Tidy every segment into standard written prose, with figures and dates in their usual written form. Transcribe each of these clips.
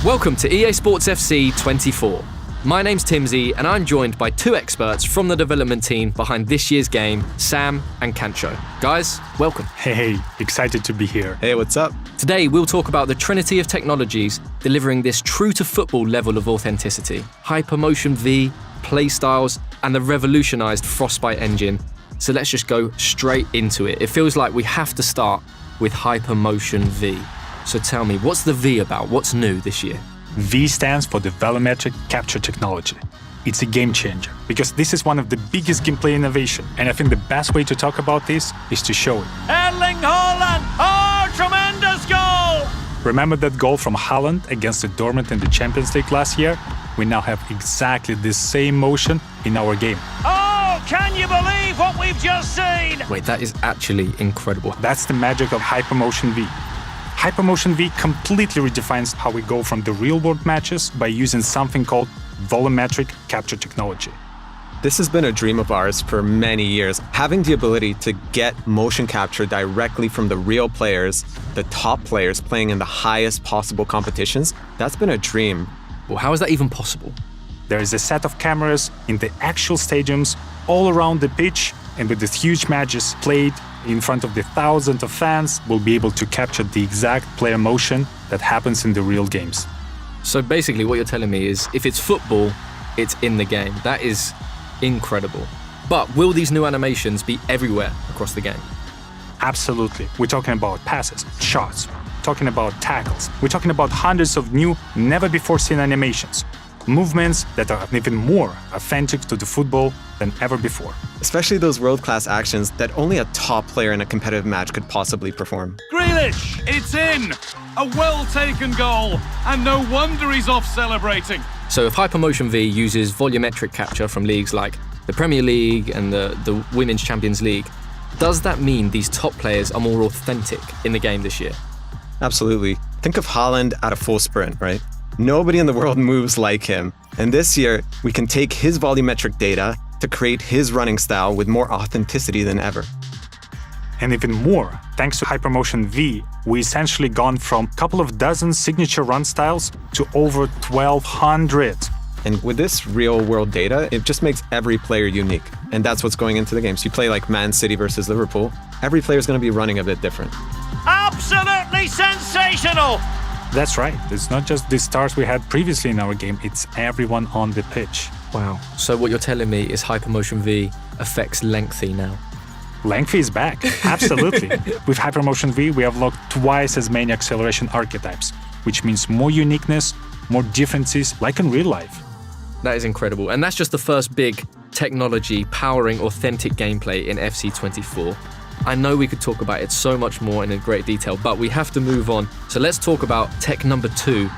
Welcome to EA Sports FC 24. My name's Timsy and I'm joined by two experts from the development team behind this year's game, Sam and Kancho. Guys, welcome. Hey, excited to be here. Hey, what's up? Today we'll talk about the trinity of technologies delivering this true-to-football level of authenticity. Hypermotion V, playstyles, and the revolutionized Frostbite engine. So let's just go straight into it. It feels like we have to start with Hypermotion V. So tell me, what's the V about? What's new this year? V stands for the volumetric capture technology. It's a game changer because this is one of the biggest gameplay innovation, and I think the best way to talk about this is to show it. Erling Haaland! Oh, tremendous goal! Remember that goal from Haaland against the Dortmund in the Champions League last year? We now have exactly the same motion in our game. Oh, can you believe what we've just seen? Wait, that is actually incredible. That's the magic of Hypermotion V. Hypermotion V completely redefines how we go from the real-world matches by using something called volumetric capture technology. This has been a dream of ours for many years. Having the ability to get motion capture directly from the real players, the top players playing in the highest possible competitions, that's been a dream. Well, how is that even possible? There is a set of cameras in the actual stadiums all around the pitch, and with these huge matches played in front of the thousands of fans, we'll be able to capture the exact player motion that happens in the real games. So basically what you're telling me is if it's football, it's in the game. That is incredible. But will these new animations be everywhere across the game? Absolutely. We're talking about passes, shots, talking about tackles. We're talking about hundreds of new, never-before-seen animations. Movements that are even more authentic to the football than ever before. Especially those world-class actions that only a top player in a competitive match could possibly perform. Grealish, it's in! A well-taken goal, and no wonder he's off celebrating. So if Hypermotion V uses volumetric capture from leagues like the Premier League and the Women's Champions League, does that mean these top players are more authentic in the game this year? Absolutely. Think of Haaland at a full sprint, right? Nobody in the world moves like him. And this year, we can take his volumetric data to create his running style with more authenticity than ever. And even more, thanks to Hypermotion V, we essentially gone from a couple of dozen signature run styles to over 1,200. And with this real-world data, it just makes every player unique. And that's what's going into the game. So you play like Man City versus Liverpool, every player is going to be running a bit different. Absolutely sensational! That's right. It's not just the stars we had previously in our game, it's everyone on the pitch. Wow. So what you're telling me is Hypermotion V affects lengthy now. Lengthy is back, absolutely. With Hypermotion V, we have locked twice as many acceleration archetypes, which means more uniqueness, more differences, like in real life. That is incredible. And that's just the first big technology powering authentic gameplay in FC24. I know we could talk about it so much more and in great detail, but we have to move on. So let's talk about tech number 2.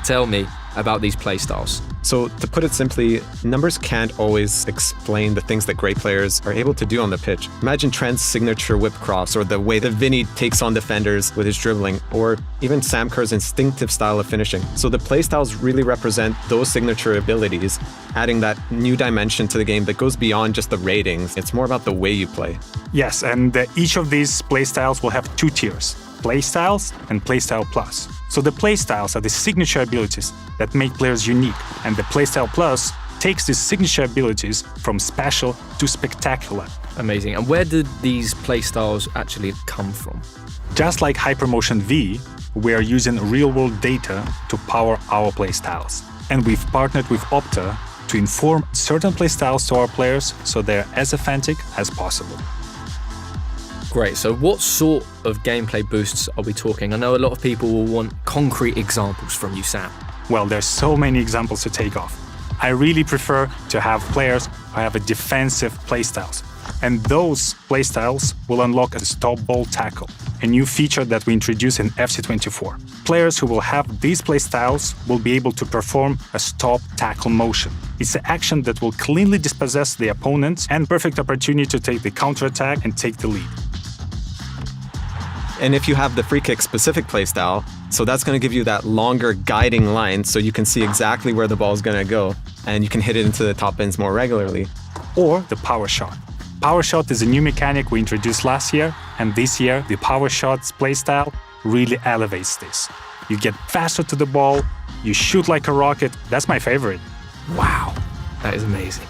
Tell me about these playstyles. So to put it simply, numbers can't always explain the things that great players are able to do on the pitch. Imagine Trent's signature whip cross, or the way that Vinny takes on defenders with his dribbling, or even Sam Kerr's instinctive style of finishing. So the playstyles really represent those signature abilities, adding that new dimension to the game that goes beyond just the ratings. It's more about the way you play. Yes, and each of these playstyles will have 2 tiers, Playstyles and Playstyle Plus. So the Playstyles are the signature abilities that make players unique, and the Playstyle Plus takes these signature abilities from special to spectacular. Amazing. And where did these playstyles actually come from? Just like Hypermotion V, we are using real-world data to power our playstyles. And we've partnered with Opta to inform certain playstyles to our players so they're as authentic as possible. Great. So what sort of gameplay boosts are we talking? I know a lot of people will want concrete examples from you, Sam. Well, there's so many examples to take off. I really prefer to have players who have a defensive playstyles. And those playstyles will unlock a stop ball tackle, a new feature that we introduced in FC24. Players who will have these playstyles will be able to perform a stop tackle motion. It's an action that will cleanly dispossess the opponent and perfect opportunity to take the counterattack and take the lead. And if you have the free kick specific playstyle, so that's going to give you that longer guiding line so you can see exactly where the ball is going to go and you can hit it into the top bins more regularly. Or the power shot. Power shot is a new mechanic we introduced last year, and this year the power shots playstyle really elevates this. you get faster to the ball, you shoot like a rocket. That's my favorite. Wow, that is amazing.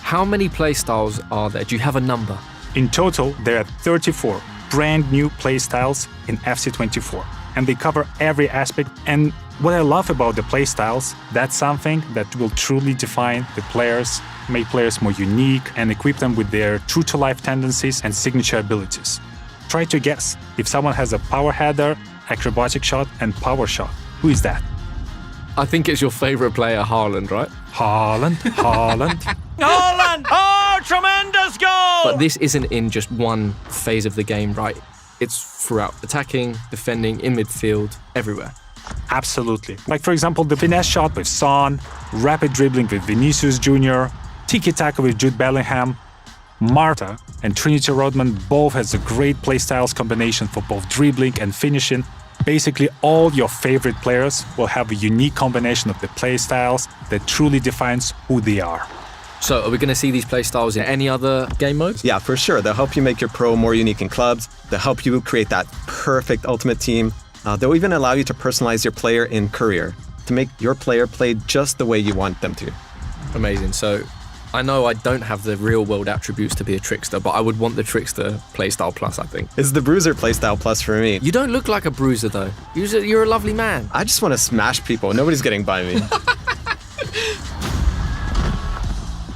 How many playstyles are there? Do you have a number? In total, there are 34 brand new playstyles in FC24, and they cover every aspect. And what I love about the playstyles, that's something that will truly define the players, make players more unique, and equip them with their true-to-life tendencies and signature abilities. Try to guess if someone has a power header, acrobatic shot, and power shot. Who is that? I think it's your favorite player, Haaland, right? Haaland. Haaland! Oh, tremendous goal! But this isn't in just one phase of the game, right? It's throughout attacking, defending, in midfield, everywhere. Absolutely. Like, for example, the finesse shot with Son, rapid dribbling with Vinicius Jr., tiki-taka with Jude Bellingham. Marta and Trinity Rodman both has a great playstyles combination for both dribbling and finishing. Basically, all your favorite players will have a unique combination of the playstyles that truly defines who they are. So are we going to see these playstyles in any other game modes? Yeah, for sure. They'll help you make your pro more unique in clubs. They'll help you create that perfect ultimate team. They'll even allow you to personalize your player in career to make your player play just the way you want them to. Amazing. So I know I don't have the real world attributes to be a trickster, but I would want the trickster playstyle plus, I think. It's the Bruiser playstyle plus for me. You don't look like a bruiser though. You're a lovely man. I just want to smash people. Nobody's getting by me.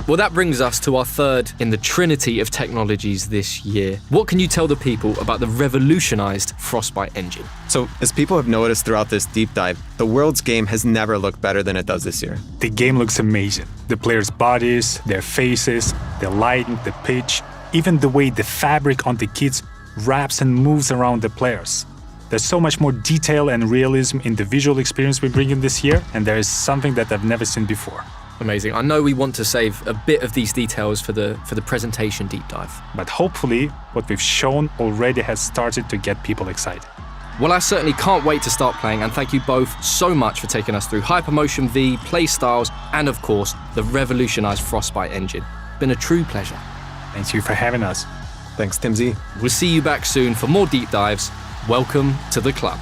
Well, that brings us to our third in the trinity of technologies this year. What can you tell the people about the revolutionized Frostbite engine? So, as people have noticed throughout this deep dive, the world's game has never looked better than it does this year. The game looks amazing. The players' bodies, their faces, the lighting, the pitch, even the way the fabric on the kits wraps and moves around the players. There's so much more detail and realism in the visual experience we bring in this year, and there is something that I've never seen before. Amazing. I know we want to save a bit of these details for the presentation deep dive. But hopefully, what we've shown already has started to get people excited. Well, I certainly can't wait to start playing, and thank you both so much for taking us through Hypermotion V, playstyles, and of course, the revolutionized Frostbite engine. Been a true pleasure. Thank you for having us. Thanks, Timsy. We'll see you back soon for more deep dives. Welcome to the club.